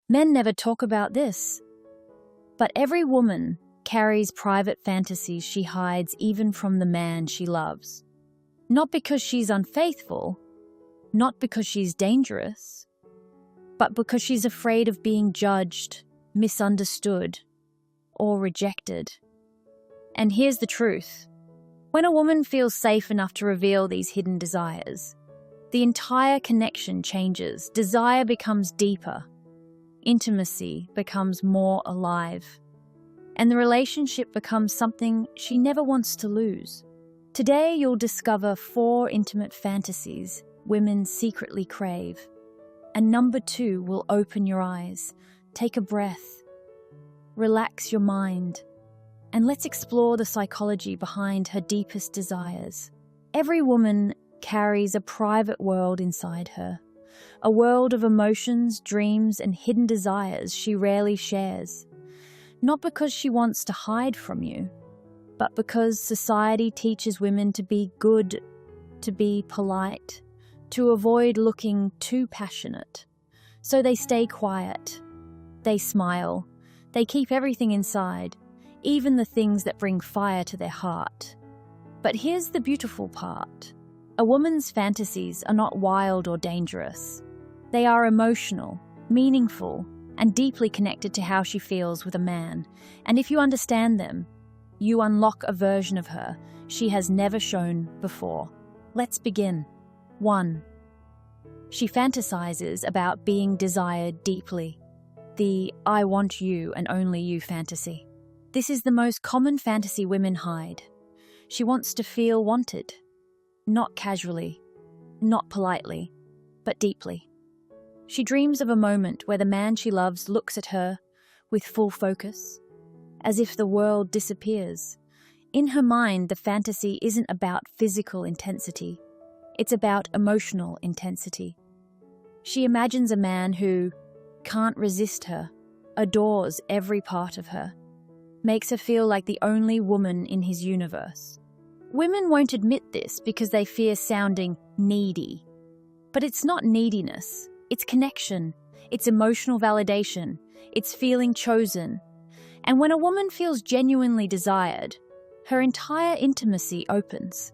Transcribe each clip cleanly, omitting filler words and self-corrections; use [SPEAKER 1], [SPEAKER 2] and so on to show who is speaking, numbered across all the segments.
[SPEAKER 1] Men never talk about this. But every woman carries private fantasies she hides even from the man she loves. Not because she's unfaithful, not because she's dangerous, but because she's afraid of being judged, misunderstood, or rejected. And here's the truth. When a woman feels safe enough to reveal these hidden desires, the entire connection changes. Desire becomes deeper. Intimacy becomes more alive. And the relationship becomes something she never wants to lose. Today, you'll discover 4 intimate fantasies women secretly crave. And number 2 will open your eyes. Take a breath. Relax your mind. And let's explore the psychology behind her deepest desires. Every woman carries a private world inside her. A world of emotions, dreams, and hidden desires she rarely shares. Not because she wants to hide from you, but because society teaches women to be good, to be polite, to avoid looking too passionate. So they stay quiet, they smile, they keep everything inside, even the things that bring fire to their heart. But here's the beautiful part. A woman's fantasies are not wild or dangerous. They are emotional, meaningful, and deeply connected to how she feels with a man. And if you understand them, you unlock a version of her she has never shown before. Let's begin. 1. She fantasizes about being desired deeply. The "I want you and only you" fantasy. This is the most common fantasy women hide. She wants to feel wanted. Not casually, not politely, but deeply. She dreams of a moment where the man she loves looks at her with full focus, as if the world disappears. In her mind, the fantasy isn't about physical intensity. It's about emotional intensity. She imagines a man who can't resist her, adores every part of her, makes her feel like the only woman in his universe. Women won't admit this because they fear sounding needy. But it's not neediness. It's connection, it's emotional validation, it's feeling chosen. And when a woman feels genuinely desired, her entire intimacy opens.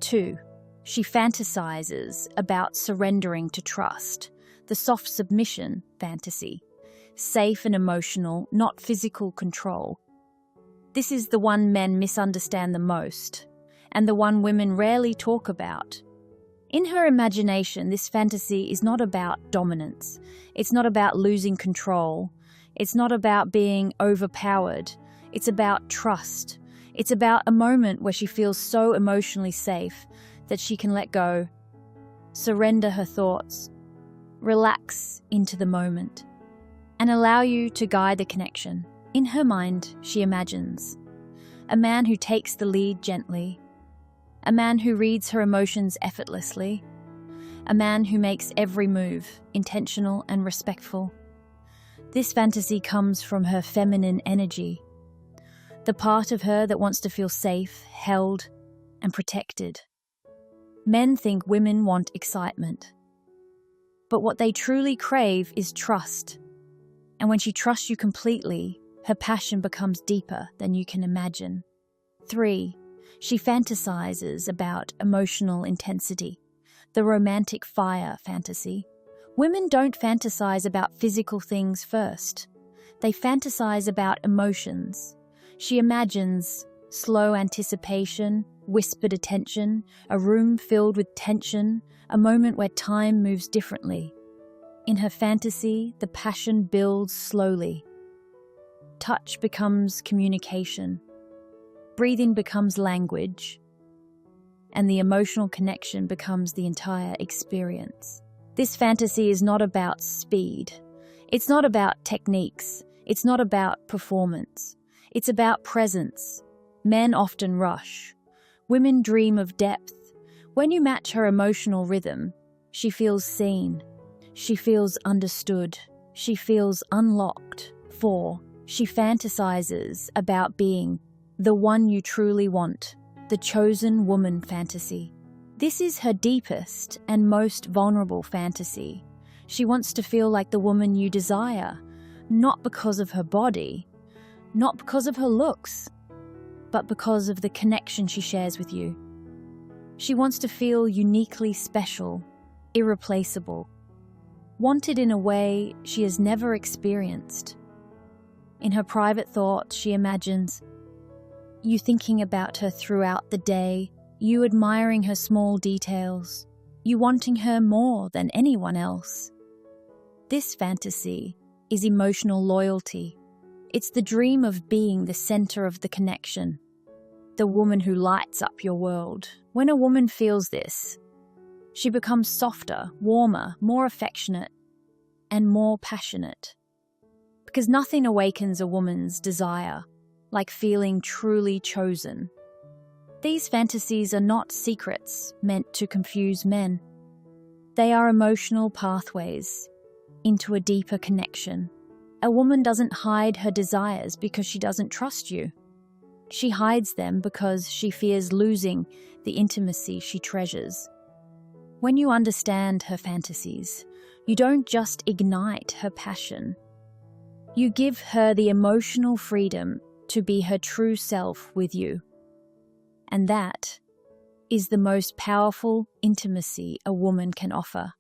[SPEAKER 1] 2. She fantasizes about surrendering to trust, the soft submission fantasy, safe and emotional, not physical control. This is the one men misunderstand the most, and the one women rarely talk about. In her imagination, this fantasy is not about dominance. It's not about losing control. It's not about being overpowered. It's about trust. It's about a moment where she feels so emotionally safe that she can let go, surrender her thoughts, relax into the moment, and allow you to guide the connection. In her mind, she imagines a man who takes the lead gently, a man who reads her emotions effortlessly, a man who makes every move intentional and respectful. This fantasy comes from her feminine energy, the part of her that wants to feel safe, held, and protected. Men think women want excitement, but what they truly crave is trust. And when she trusts you completely, her passion becomes deeper than you can imagine. 3. She fantasizes about emotional intensity, the romantic fire fantasy. Women don't fantasize about physical things first. They fantasize about emotions. She imagines slow anticipation, whispered attention, a room filled with tension, a moment where time moves differently. In her fantasy, the passion builds slowly. Touch becomes communication. Breathing becomes language, and the emotional connection becomes the entire experience. This fantasy is not about speed. It's not about techniques. It's not about performance. It's about presence. Men often rush. Women dream of depth. When you match her emotional rhythm, she feels seen. She feels understood. She feels unlocked. 4. She fantasizes about being the one you truly want, the chosen woman fantasy. This is her deepest and most vulnerable fantasy. She wants to feel like the woman you desire, not because of her body, not because of her looks, but because of the connection she shares with you. She wants to feel uniquely special, irreplaceable, wanted in a way she has never experienced. In her private thoughts, she imagines you thinking about her throughout the day, you admiring her small details, you wanting her more than anyone else. This fantasy is emotional loyalty. It's the dream of being the center of the connection, the woman who lights up your world. When a woman feels this, she becomes softer, warmer, more affectionate, and more passionate. Because nothing awakens a woman's desire like feeling truly chosen. These fantasies are not secrets meant to confuse men. They are emotional pathways into a deeper connection. A woman doesn't hide her desires because she doesn't trust you. She hides them because she fears losing the intimacy she treasures. When you understand her fantasies, you don't just ignite her passion. You give her the emotional freedom to be her true self with you. And that is the most powerful intimacy a woman can offer.